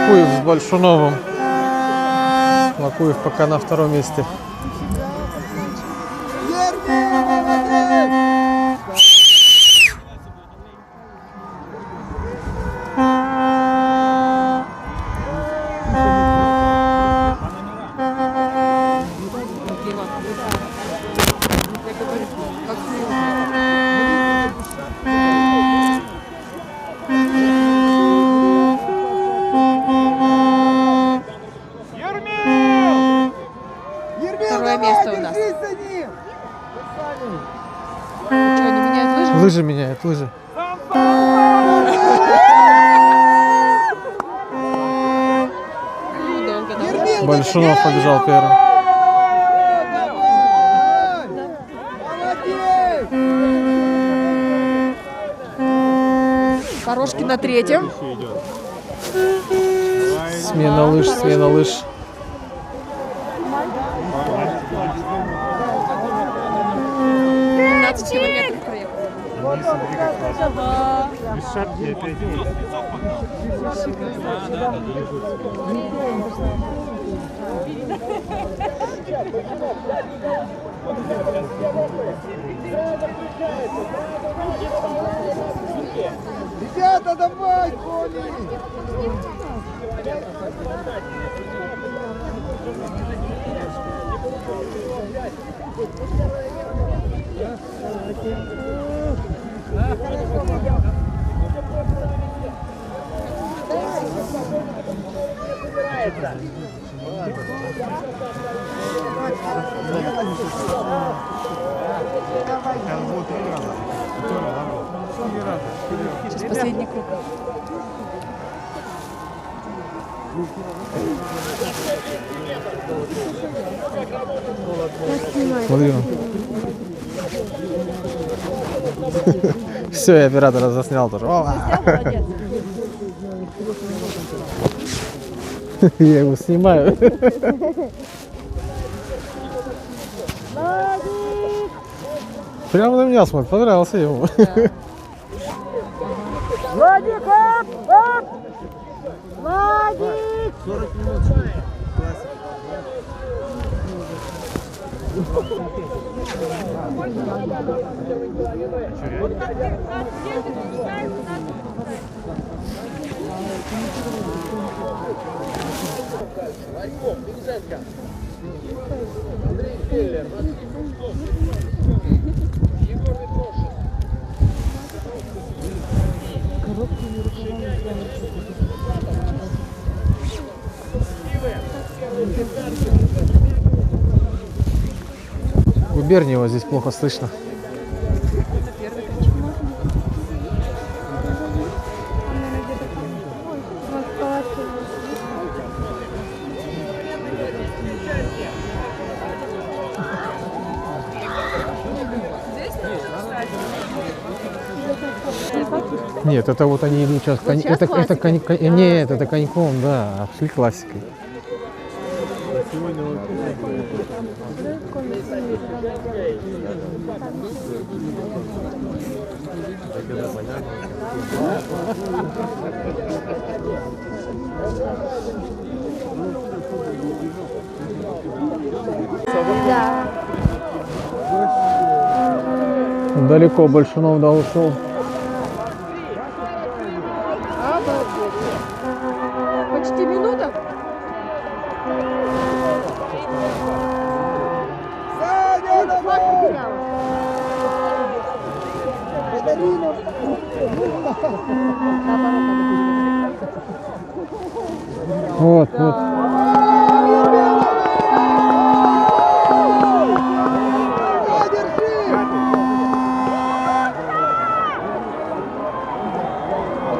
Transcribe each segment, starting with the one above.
Лакуев с Большуновым. Лакуев пока на втором месте. Второе место у нас. Что, не меняют лыжи? Лыжи меняют, лыжи. Долго, да? Большунов побежал первым. Порошкин на третьем. Смена лыж, смена лыж. Километров проехал. Без шапки опять. Ребята, давай, Коли! Сейчас последний круг. Смотри. Все, я оператора заснял тоже. Я его снимаю. Прямо на меня смотрит, понравился ему. Владик, оп! Оп! Владик! 40 минут. Губерниева здесь плохо слышно. Нет, это вот они идут сейчас. Вот сейчас Нет, это коньком, да, шли классикой. Да. Далеко Большунов ушел. Почти минута. Флаг потеряла. Вот, вот.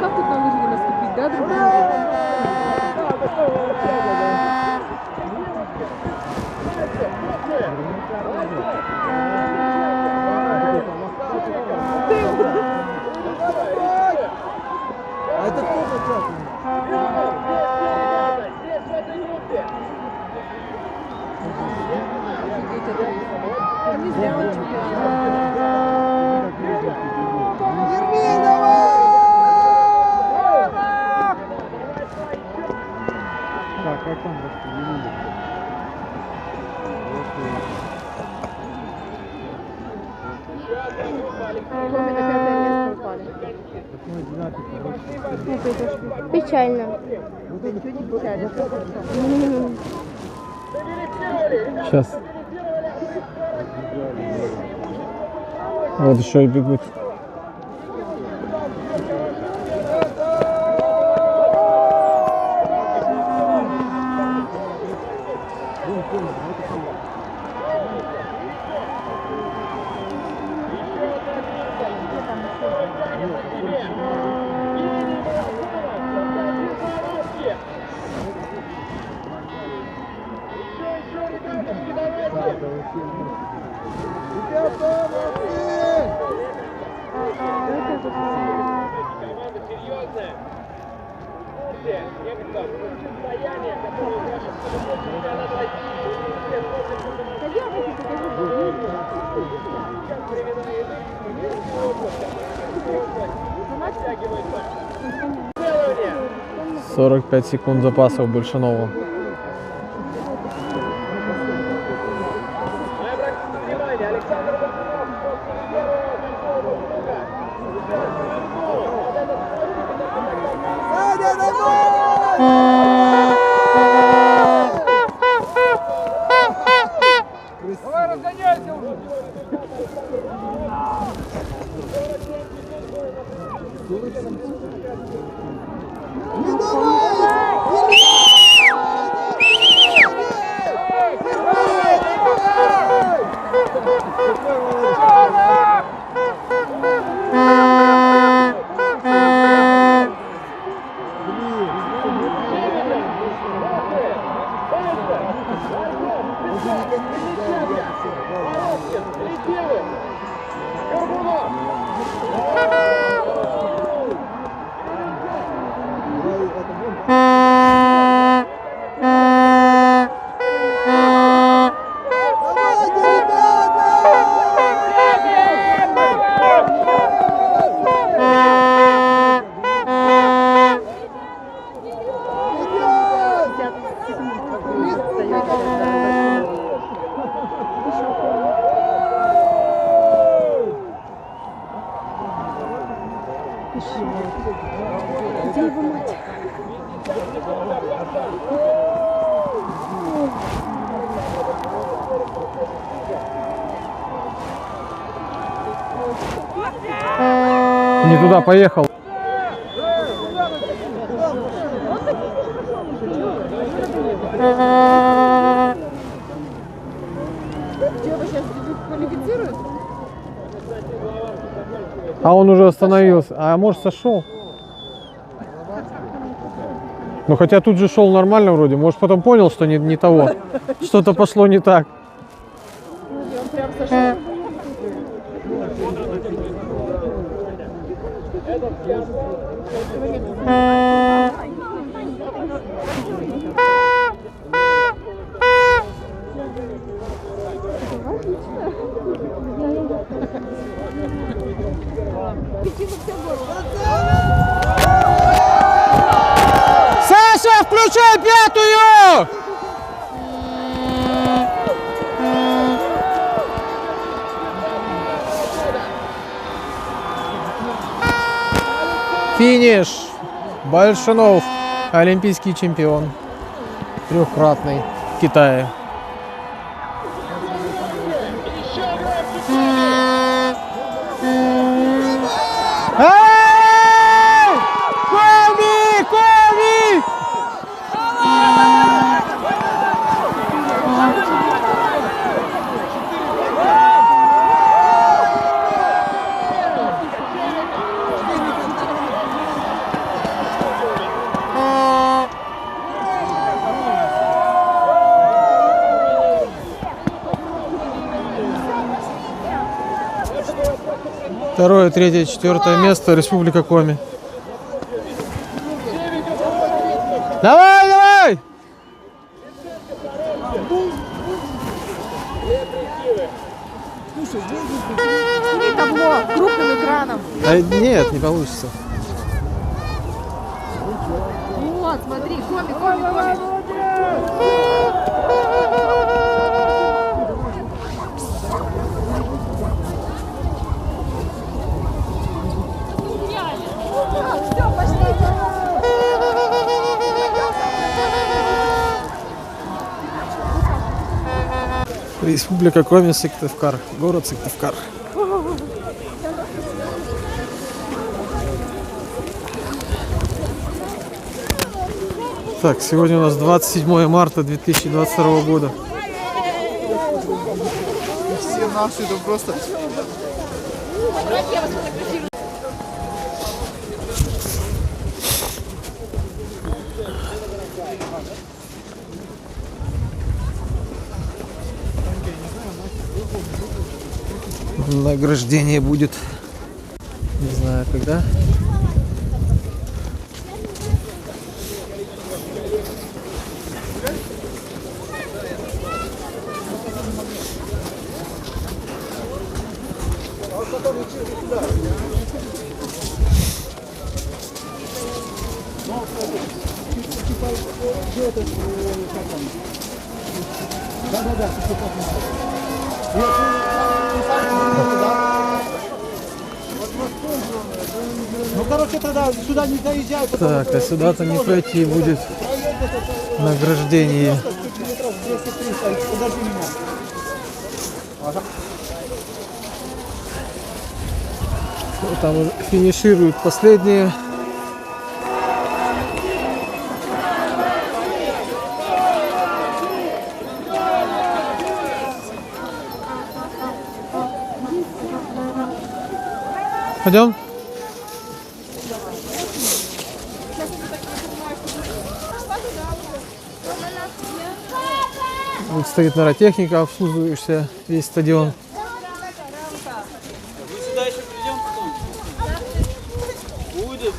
Как тут на лыжи не наступить, да, друг друга? А это кто участвует? Не зря он чемпион. Печально. Сейчас. Вот еще и бегут. Ребята, молодцы! — 45 секунд запаса у Большунова. Саня, давай! Давай, разгоняйся уже! Не давай! Где его мать? Не туда поехал. Что, вы сейчас квалифицируют? А он уже остановился. А может сошел? Ну хотя тут же шел нормально вроде. Может потом понял, что не того. Что-то пошло не так. Он прям сошел. Саша, включай пятую! Финиш. Большунов, олимпийский чемпион, трехкратный в Китае. Эй! Коми! Коми! Второе, третье, четвертое место. Республика Коми. Давай, давай! Сними табло крупным экраном. А, нет, не получится. Вот, смотри, Коми, Коми, Коми. Республика Коми, Сыктывкар. Город Сыктывкар. Так, сегодня у нас 27 марта 2022 года. Все наши, это просто... Награждение будет, не знаю когда. Ну, короче, тогда сюда не заезжай. Так, а сюда-то не пройти будет награждение. Подожди меня. Вот там уже финишируют последние. Пойдем? Вот стоит нейротехника, обслуживающая весь стадион. Сюда еще придем потом. Будет.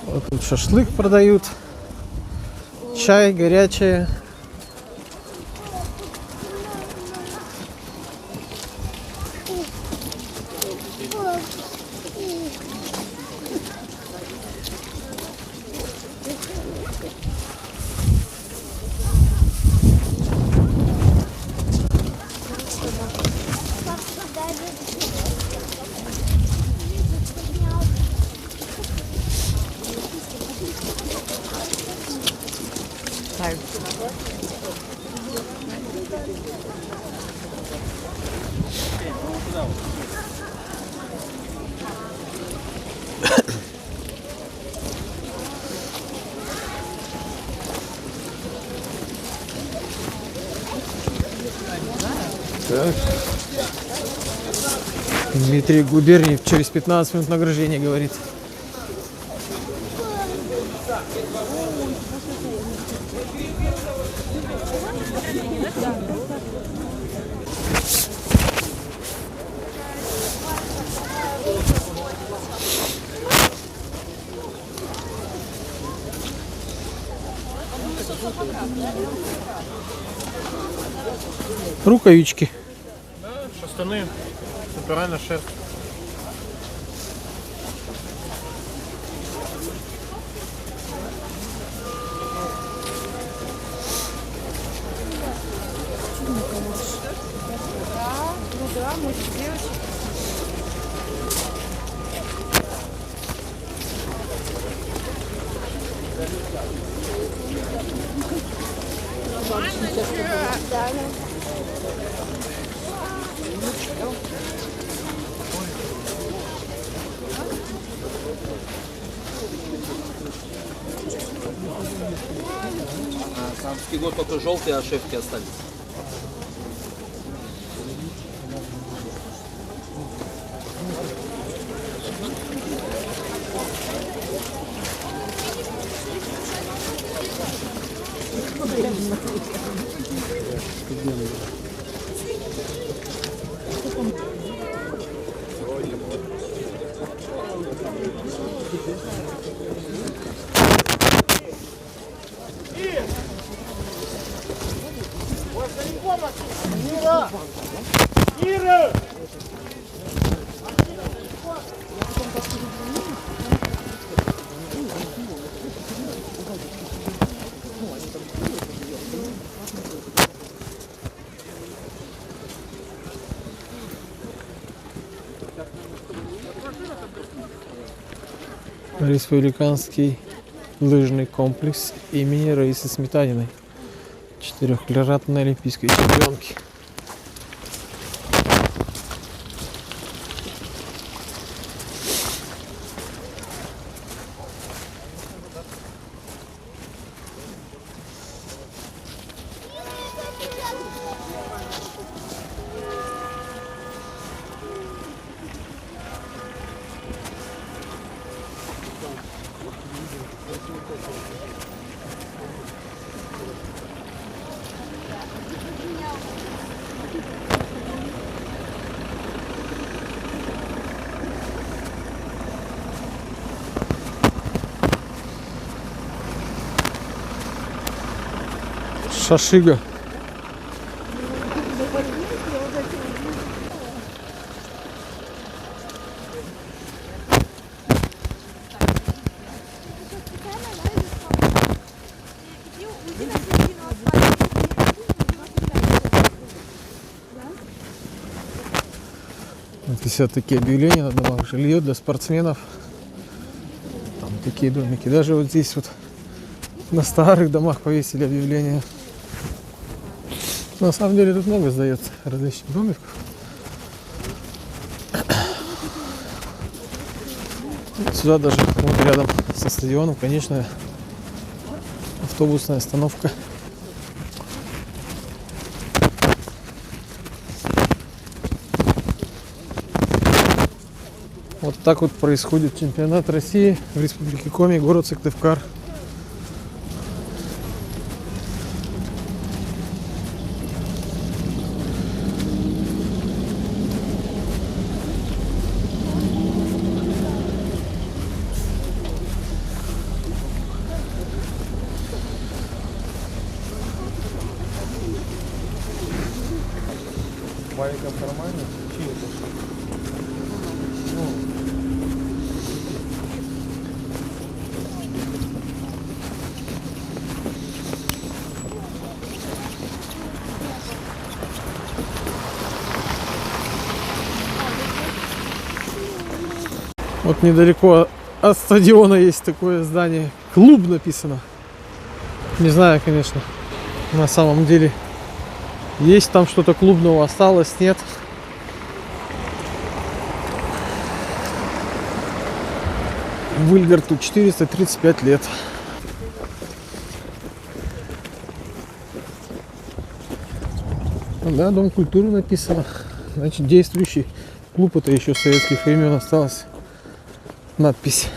Вот тут шашлык продают, чай горячее. Так. Дмитрий Губерниев через 15 минут награждения говорит. Рукавички. Штаны. Натуральная шерсть. Самский год только желтые ошибки остались. Республиканский лыжный комплекс имени Раисы Сметаниной, 4-кратной олимпийской чемпионки. Шашига. Вот висят такие объявления на домах: жилье для спортсменов. Там такие домики. Даже вот здесь вот на старых домах повесили объявления. На самом деле тут много сдается различных домиков. Сюда даже вот рядом со стадионом, конечно, автобусная остановка. Вот так вот происходит чемпионат России в Республике Коми, город Сыктывкар. Байка нормально? Чьи это? Вот недалеко от стадиона есть такое здание. Клуб написано. Не знаю, конечно, на самом деле есть там что-то клубного, осталось, нет. Выльгарту 435 лет. Да, Дом культуры написано. Значит, действующий клуб, это еще с советских времен осталась надпись.